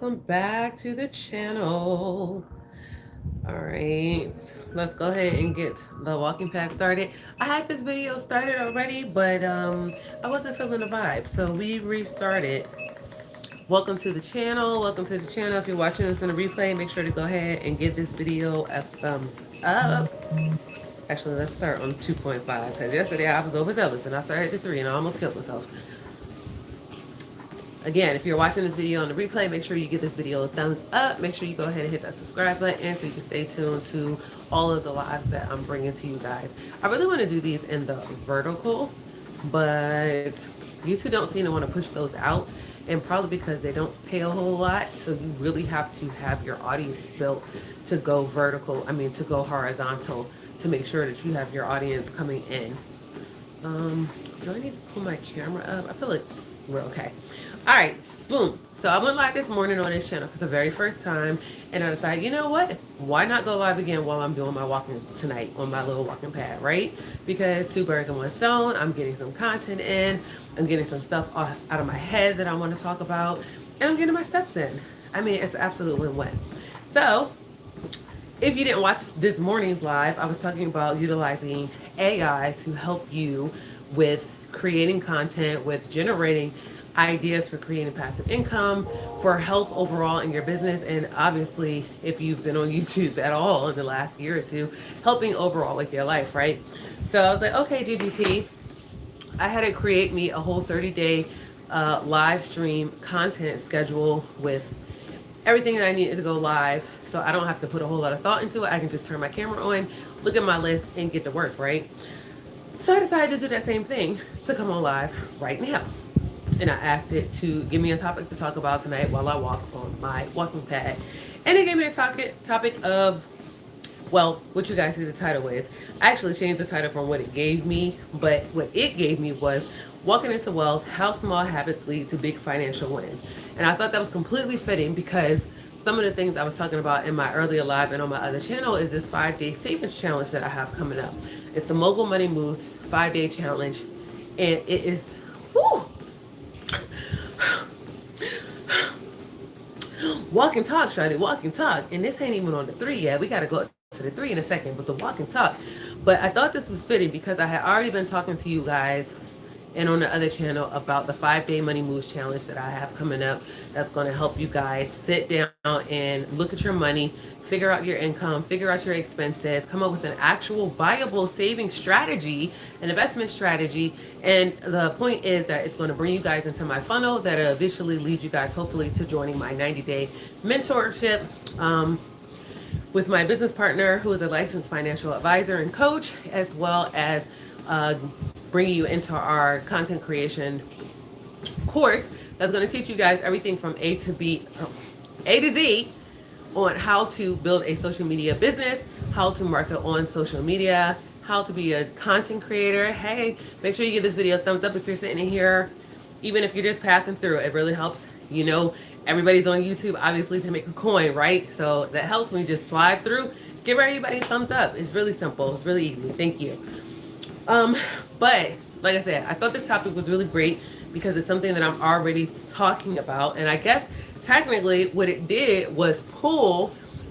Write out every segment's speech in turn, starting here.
Welcome back to the channel. All right, let's go ahead and get the walking pad started. I had this video started already, but I wasn't feeling the vibe, so we restarted. Welcome to the channel. Welcome to the channel. If you're watching this in a replay, make sure to go ahead and give this video a thumbs up. Actually, let's start on 2.5 because yesterday I was overzealous and I started at 3 and I almost killed myself. Again, if you're watching this video on the replay, make sure you give this video a thumbs up. Make sure you go ahead and hit that subscribe button so you can stay tuned to all of the lives that I'm bringing to you guys. I really want to do these in the vertical, but YouTube don't seem to want to push those out, and probably because they don't pay a whole lot. So you really have to have your audience built to go vertical. I mean, to go horizontal to make sure that you have your audience coming in. Do I need to pull my camera up? I feel like we're okay. All right, boom. So I went live this morning on this channel for the very first time, and I decided, you know what? Why not go live again while I'm doing my walking tonight on my little walking pad, right? Because two birds in one stone. I'm getting some content in. I'm getting some stuff out of my head that I want to talk about, and I'm getting my steps in. I mean, it's an absolute win-win. So if you didn't watch this morning's live, I was talking about utilizing AI to help you with creating content, with generating ideas for creating passive income, for health overall in your business, and obviously, if you've been on YouTube at all in the last year or two, helping overall with your life, right? So I was like, okay, GBT, I had to create me a whole 30-day live stream content schedule with everything that I needed to go live, so I don't have to put a whole lot of thought into it. I can just turn my camera on, look at my list, and get to work, right? So I decided to do that same thing to come on live right now. And I asked it to give me a topic to talk about tonight while I walk on my walking pad. And it gave me a topic of, well, what you guys see the title is. I actually changed the title from what it gave me, but what it gave me was Walking into Wealth, How Small Habits Lead to Big Financial Wins. And I thought that was completely fitting because some of the things I was talking about in my earlier live and on my other channel is this 5-day savings challenge that I have coming up. It's the Mogul Money Moves 5-day challenge. And it is, whoo, walk and talk, Shawty, walk and talk. And this ain't even on the 3 yet. We got to go to the 3 in a second, but the walk and talk. But I thought this was fitting because I had already been talking to you guys and on the other channel about the 5-day money moves challenge that I have coming up. That's going to help you guys sit down and look at your money, figure out your income, figure out your expenses, come up with an actual viable saving strategy, an investment strategy. And the point is that it's going to bring you guys into my funnel that will eventually lead you guys hopefully to joining my 90-day mentorship with my business partner, who is a licensed financial advisor and coach, as well as bringing you into our content creation course that's going to teach you guys everything from A to Z on how to build a social media business, how to market on social media, how to be a content creator. Hey, make sure you give this video a thumbs up if you're sitting in here, even if you're just passing through. It really helps. You know, everybody's on YouTube obviously to make a coin, right? So that helps when you just slide through. Give everybody a thumbs up. It's really simple. It's really easy. Thank you. But like I said, I thought this topic was really great because it's something that I'm already talking about. And I guess technically what it did was pull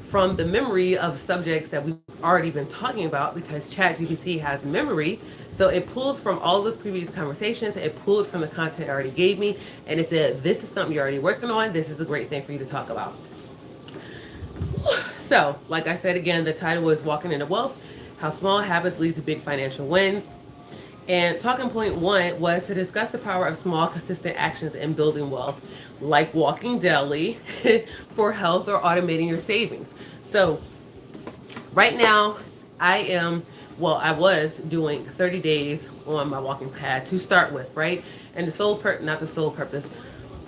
from the memory of subjects that we've already been talking about, because ChatGPT has memory. So it pulled from all those previous conversations, it pulled from the content it already gave me, and it said, this is something you're already working on. This is a great thing for you to talk about. So, like I said again, the title was Walking into Wealth, How Small Habits Lead to Big Financial Wins. And talking point 1 was to discuss the power of small, consistent actions in building wealth, like walking daily for health or automating your savings. So right now, I was doing 30 days on my walking pad to start with, right? And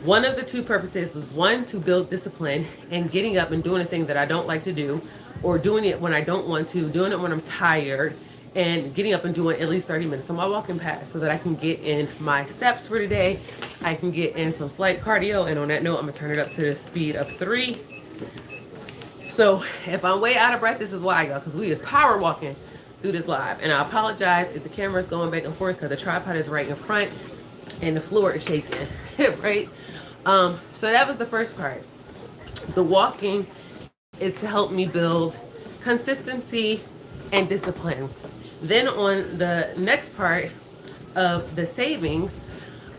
one of the two purposes was, one, to build discipline and getting up and doing a thing that I don't like to do, or doing it when I don't want to, doing it when I'm tired, and getting up and doing at least 30 minutes on my walking pad so that I can get in my steps for today. I can get in some slight cardio. And on that note, I'm going to turn it up to the speed of 3. So if I'm way out of breath, this is why, y'all, because we is power walking through this live. And I apologize if the camera is going back and forth because the tripod is right in front and the floor is shaking, right? So that was the first part. The walking is to help me build consistency and discipline. Then on the next part of the savings,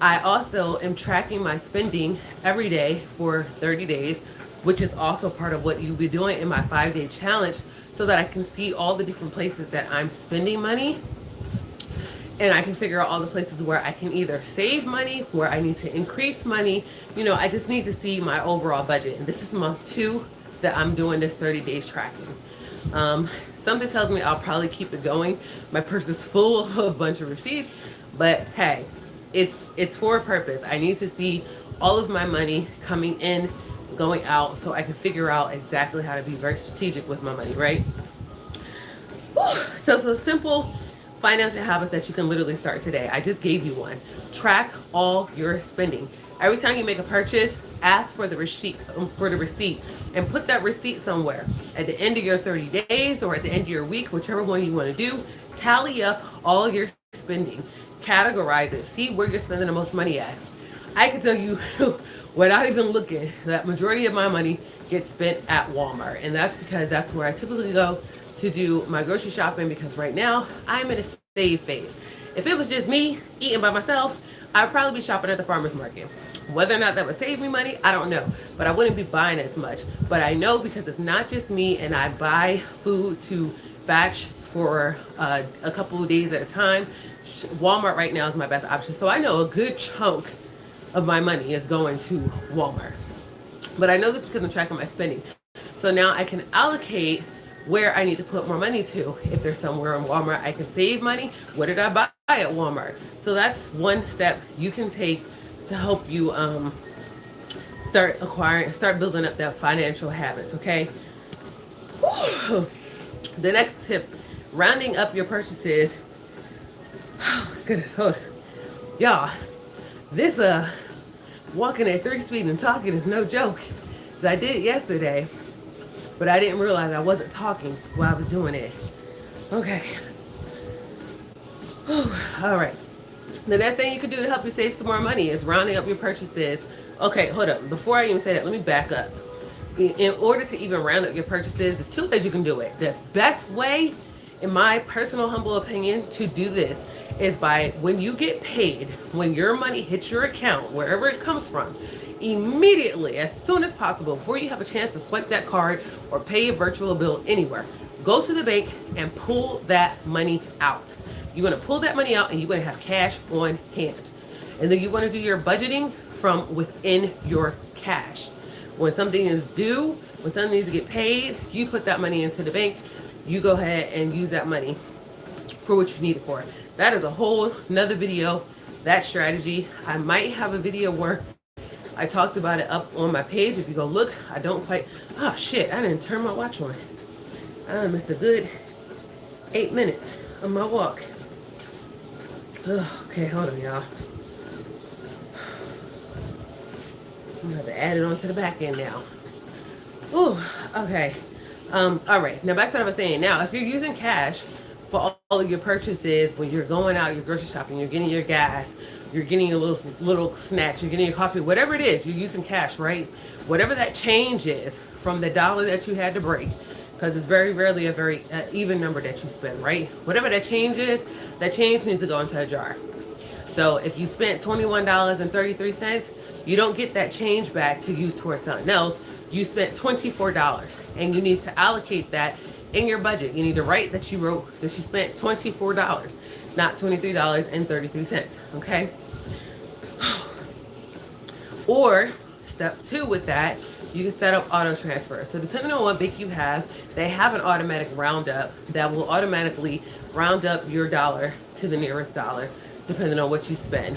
I also am tracking my spending every day for 30 days, which is also part of what you'll be doing in my 5-day challenge, so that I can see all the different places that I'm spending money, and I can figure out all the places where I can either save money, where I need to increase money. I just need to see my overall budget. And this is month 2 that I'm doing this 30 days tracking. Something tells me I'll probably keep it going. My purse is full of a bunch of receipts, but hey, it's for a purpose. I need to see all of my money coming in, going out, so I can figure out exactly how to be very strategic with my money, right? So simple financial habits that you can literally start today. I just gave you one. Track all your spending. Every time you make a purchase, ask for the receipt, and put that receipt somewhere. At the end of your 30 days or at the end of your week, whichever one you want to do, tally up all your spending. Categorize it. See where you're spending the most money at. I can tell you without even looking that majority of my money gets spent at Walmart. And that's because that's where I typically go to do my grocery shopping, because right now I'm in a save phase. If it was just me eating by myself, I'd probably be shopping at the farmer's market. Whether or not that would save me money, I don't know. But I wouldn't be buying as much. But I know, because it's not just me and I buy food to batch for a couple of days at a time, Walmart right now is my best option. So I know a good chunk of my money is going to Walmart. But I know this because I'm tracking my spending. So now I can allocate where I need to put more money to. If there's somewhere in Walmart I can save money, what did I buy at Walmart? So that's one step you can take to help you start building up that financial habits, okay? Whew. The next tip, rounding up your purchases. Oh, goodness, hold on. Y'all, this walking at 3 speed and talking is no joke. So I did it yesterday, but I didn't realize I wasn't talking while I was doing it. Okay. All right. The next thing you can do to help you save some more money is rounding up your purchases. Okay, hold up. Before I even say that, let me back up. In order to even round up your purchases, there's 2 ways you can do it. The best way, in my personal humble opinion, to do this is by, when you get paid, when your money hits your account, wherever it comes from, immediately, as soon as possible, before you have a chance to swipe that card or pay a virtual bill anywhere, go to the bank and pull that money out. You're going to pull that money out and you're going to have cash on hand. And then you want to do your budgeting from within your cash. When something is due, when something needs to get paid, you put that money into the bank. You go ahead and use that money for what you need it for. That is a whole nother video, that strategy. I might have a video where I talked about it up on my page. If you go look, I don't quite, oh shit, I didn't turn my watch on. I missed a good 8 minutes of my walk. Okay, hold on, y'all. I'm gonna have to add it on to the back end now. Ooh, okay. All right, now back to what I was saying. Now, if you're using cash for all of your purchases, when you're going out, you're grocery shopping, you're getting your gas, you're getting your little snacks, you're getting your coffee, whatever it is, you're using cash, right? Whatever that change is from the dollar that you had to break, because it's very rarely a very even number that you spend, right? Whatever that change is, that change needs to go into a jar. So if you spent $21.33, you don't get that change back to use towards something else. You spent $24, and you need to allocate that in your budget. You need to write that you spent $24, not $23.33, okay? Or step 2 with that, you can set up auto transfer. So depending on what bank you have, they have an automatic roundup that will automatically round up your dollar to the nearest dollar, depending on what you spend.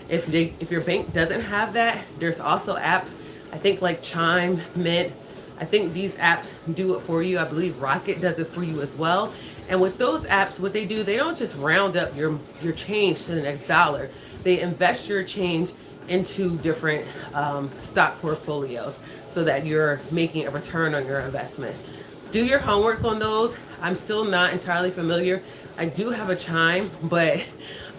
If your bank doesn't have that, there's also apps, I think like Chime, Mint. I think these apps do it for you. I believe Rocket does it for you as well. And with those apps, what they do, they don't just round up your change to the next dollar. They invest your change into different stock portfolios so that you're making a return on your investment. Do your homework on those. I'm still not entirely familiar. I do have a Chime, but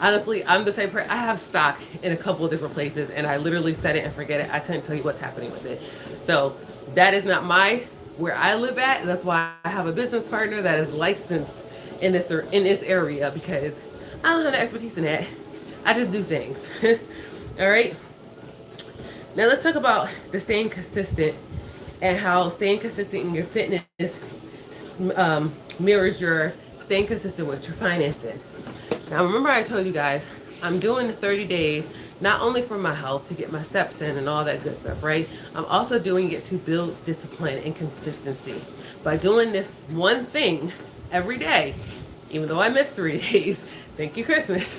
honestly, I'm the type of person, I have stock in a couple of different places and I literally set it and forget it. I couldn't tell you what's happening with it. So that is not where I live at. That's why I have a business partner that is licensed in this area, because I don't have the expertise in that. I just do things. All right. Now let's talk about the staying consistent and how staying consistent in your fitness mirrors your staying consistent with your finances. Now remember I told you guys I'm doing the 30 days not only for my health to get my steps in and all that good stuff, right? I'm also doing it to build discipline and consistency. By doing this one thing every day, even though I missed 3 days, thank you Christmas.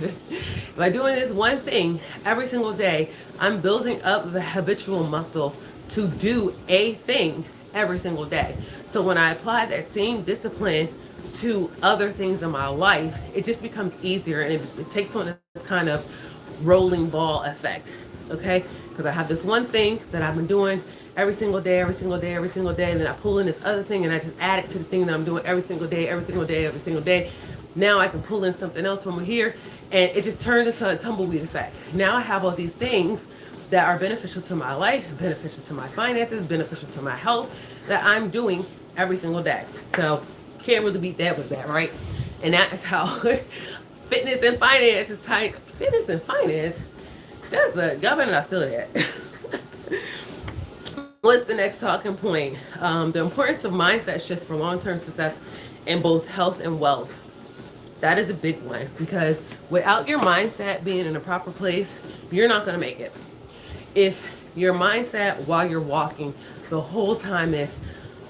By doing this one thing every single day, I'm building up the habitual muscle to do a thing every single day. So when I apply that same discipline to other things in my life, it just becomes easier, and it takes on this kind of rolling ball effect. Okay, because I have this one thing that I've been doing every single day, every single day, every single day, and then I pull in this other thing and I just add it to the thing that I'm doing every single day, every single day, every single day. Now I can pull in something else from here, and it just turns into a tumbleweed effect. Now I have all these things that are beneficial to my life, beneficial to my finances, beneficial to my health, that I'm doing every single day. So can't really beat that with that, right? And that is how fitness and finance is tied. Fitness and finance, that's a government. I feel that. What's the next talking point? The importance of mindset shifts for long-term success in both health and wealth. That is a big one, because without your mindset being in a proper place, you're not going to make it. If your mindset while you're walking the whole time is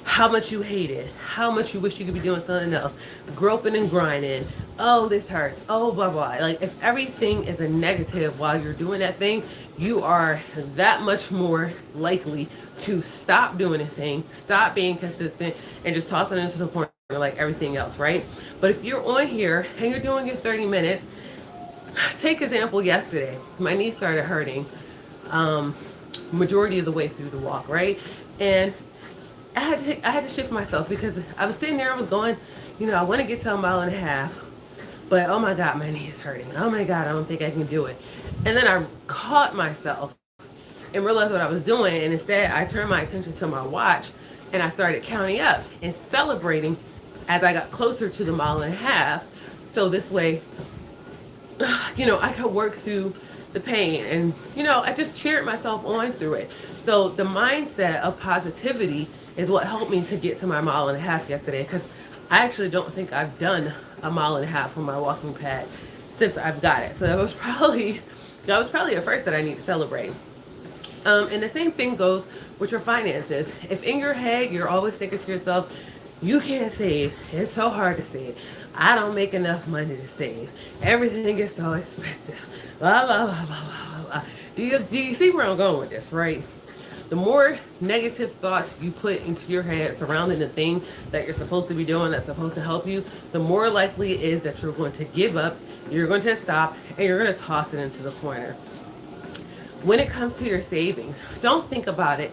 how much you hate it, how much you wish you could be doing something else, groping and grinding, oh, this hurts, oh, blah, blah. Like, if everything is a negative while you're doing that thing, you are that much more likely to stop doing a thing, stop being consistent, and just toss it into the corner like everything else, right? But if you're on here and you're doing your 30 minutes, take example yesterday. My knee started hurting majority of the way through the walk, right? And I had to shift myself, because I was sitting there, I was going, I want to get to 1.5 miles, but oh my God, my knee is hurting. Oh my God, I don't think I can do it. And then I caught myself and realized what I was doing. And instead I turned my attention to my watch and I started counting up and celebrating as I got closer to the 1.5 miles. So this way, I could work through the pain, and, I just cheered myself on through it. So the mindset of positivity is what helped me to get to my 1.5 miles yesterday, because I actually don't think I've done 1.5 miles on my walking pad since I've got it. So that was probably a first that I need to celebrate. And the same thing goes with your finances. If in your head you're always thinking to yourself, you can't save, it's so hard to save, I don't make enough money to save, everything is so expensive, blah, blah, blah, blah, blah, blah. Do you see where I'm going with this, right? The more negative thoughts you put into your head surrounding the thing that you're supposed to be doing, that's supposed to help you, the more likely it is that you're going to give up, you're going to stop, and you're going to toss it into the corner. When it comes to your savings, don't think about it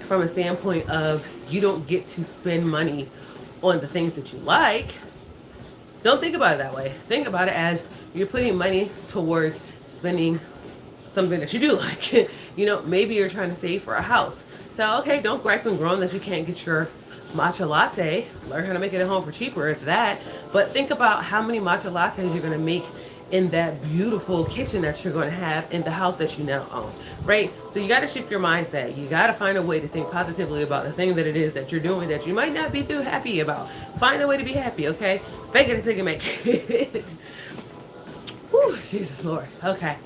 from a standpoint of you don't get to spend money on the things that you like. Don't think about it that way. Think about it as you're putting money towards spending something that you do like. Maybe you're trying to save for a house. So, okay, don't gripe and groan that you can't get your matcha latte. Learn how to make it at home for cheaper, if that. But think about how many matcha lattes you're going to make in that beautiful kitchen that you're going to have in the house that you now own, right? So you got to shift your mindset. You got to find a way to think positively about the thing that it is that you're doing that you might not be too happy about. Find a way to be happy, okay? Fake it until you make it. Whew, Jesus Lord. Okay.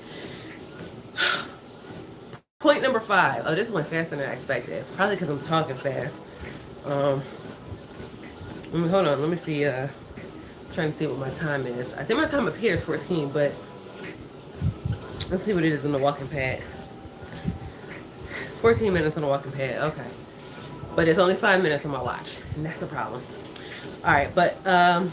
Point number 5. Oh, this went faster than I expected. Probably because I'm talking fast. Hold on. Let me see. Trying to see what my time is. I think my time up here is 14, but let's see what it is on the walking pad. It's 14 minutes on the walking pad. Okay. But it's only 5 minutes on my watch, and that's a problem. All right, but I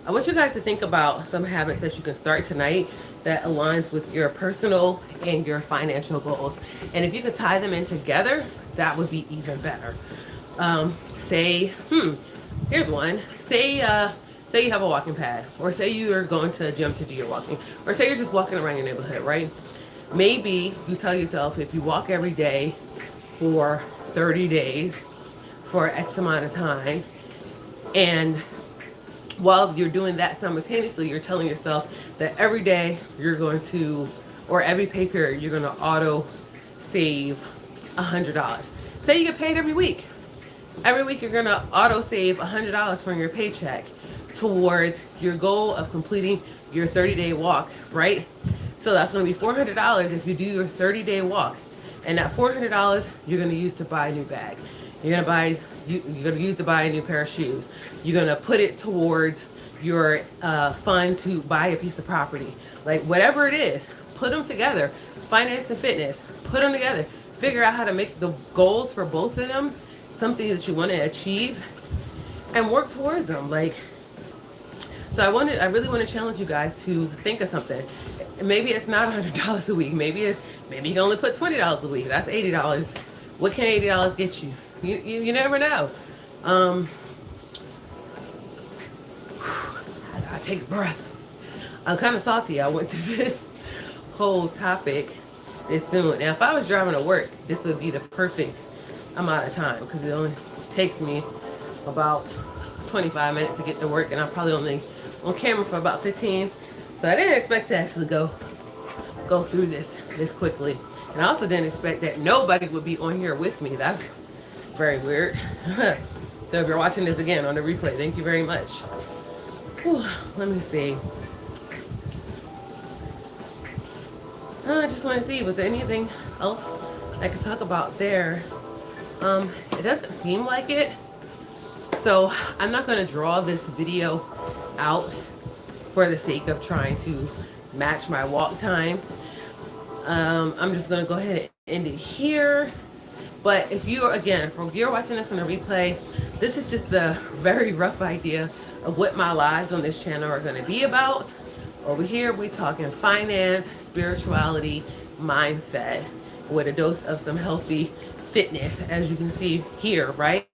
want you guys to think about some habits that you can start tonight that aligns with your personal and your financial goals. And if you could tie them in together, that would be even better. Here's one. Say you have a walking pad, or say you are going to a gym to do your walking, or say you're just walking around your neighborhood, right? Maybe you tell yourself if you walk every day for 30 days for X amount of time. And while you're doing that simultaneously, you're telling yourself that every day you're going to, or every pay period, you're going to auto save $100. Say you get paid every week. Every week you're going to auto save $100 from your paycheck towards your goal of completing your 30-day walk, right? So that's going to be $400 if you do your 30-day walk. And that $400 you're going to use to buy a new bag. You're going to use to buy a new pair of shoes. You're going to put it towards your fund to buy a piece of property. Like whatever it is, put them together. Finance and fitness, put them together. Figure out how to make the goals for both of them something that you want to achieve and work towards them. Like, so I really want to challenge you guys to think of something. Maybe it's not $100 a week. Maybe you can only put $20 a week. That's $80. What can $80 get you? You never know. I gotta take a breath. I'm kind of salty. I went through this whole topic this soon. Now, if I was driving to work, this would be the perfect amount of time because it only takes me about 25 minutes to get to work, and I'm probably only on camera for about 15. So I didn't expect to actually go through this quickly. And I also didn't expect that nobody would be on here with me. That's very weird. So if you're watching this again on the replay, thank you very much. Whew, let me see. I just want to see, was there anything else I could talk about there? It doesn't seem like it. So I'm not going to draw this video out for the sake of trying to match my walk time. I'm just going to go ahead and end it here. But if you're watching this on a replay, this is just a very rough idea of what my lives on this channel are going to be about. Over here, we're talking finance, spirituality, mindset, with a dose of some healthy fitness, as you can see here, right?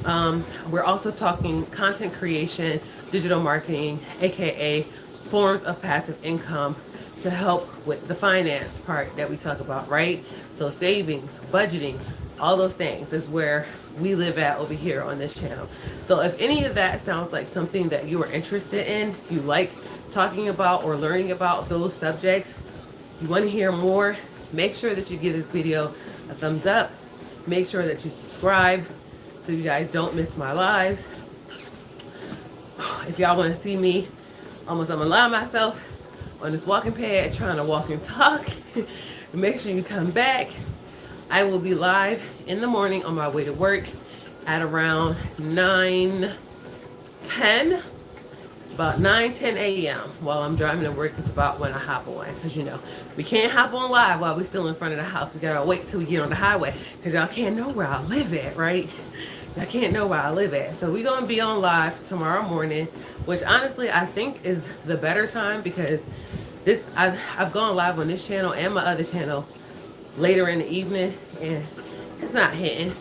We're also talking content creation, digital marketing, aka forms of passive income to help with the finance part that we talk about, right? So savings, budgeting, all those things is where we live at over here on this channel. So if any of that sounds like something that you are interested in, you like talking about or learning about those subjects, you want to hear more, make sure that you give this video a thumbs up. Make sure that you subscribe so you guys don't miss my lives. If y'all want to see me, I'm gonna allow myself on this walking pad trying to walk and talk. Make sure you come back. I will be live in the morning on my way to work at around 9:10. About 9:10 a.m. while I'm driving to work. It's about when I hop on, because you know we can't hop on live while we're still in front of the house. We gotta wait till we get on the highway, because y'all can't know where I live at, right? Y'all can't know where I live at. So we're gonna be on live tomorrow morning, which honestly I think is the better time, because I've gone live on this channel and my other channel later in the evening, and it's not hitting.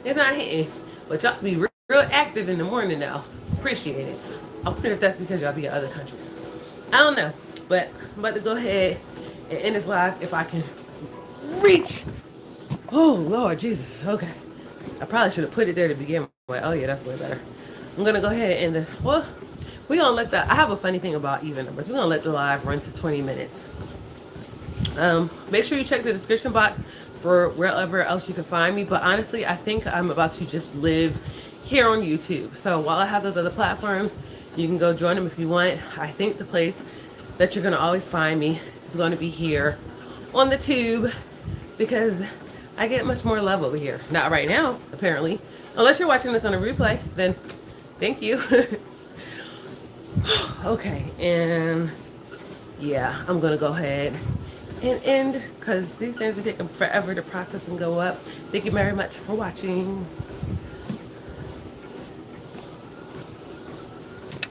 It's not hitting. But y'all be real active in the morning now. Appreciate it. I wonder if that's because y'all be in other countries. I don't know. But I'm about to go ahead and end this live if I can reach. Oh, Lord Jesus. Okay. I probably should have put it there to begin with. Oh, yeah, that's way better. I'm going to go ahead and end this. Well, we're going to let I have a funny thing about even numbers. We're going to let the live run to 20 minutes. Make sure you check the description box for wherever else you can find me. But honestly, I think I'm about to just live here on YouTube. So while I have those other platforms, you can go join them if you want. I think the place that you're going to always find me is going to be here on the tube, because I get much more love over here. Not right now, apparently. Unless you're watching this on a replay, then thank you. Okay, and yeah, I'm going to go ahead and end, because these things are taking forever to process and go up. Thank you very much for watching.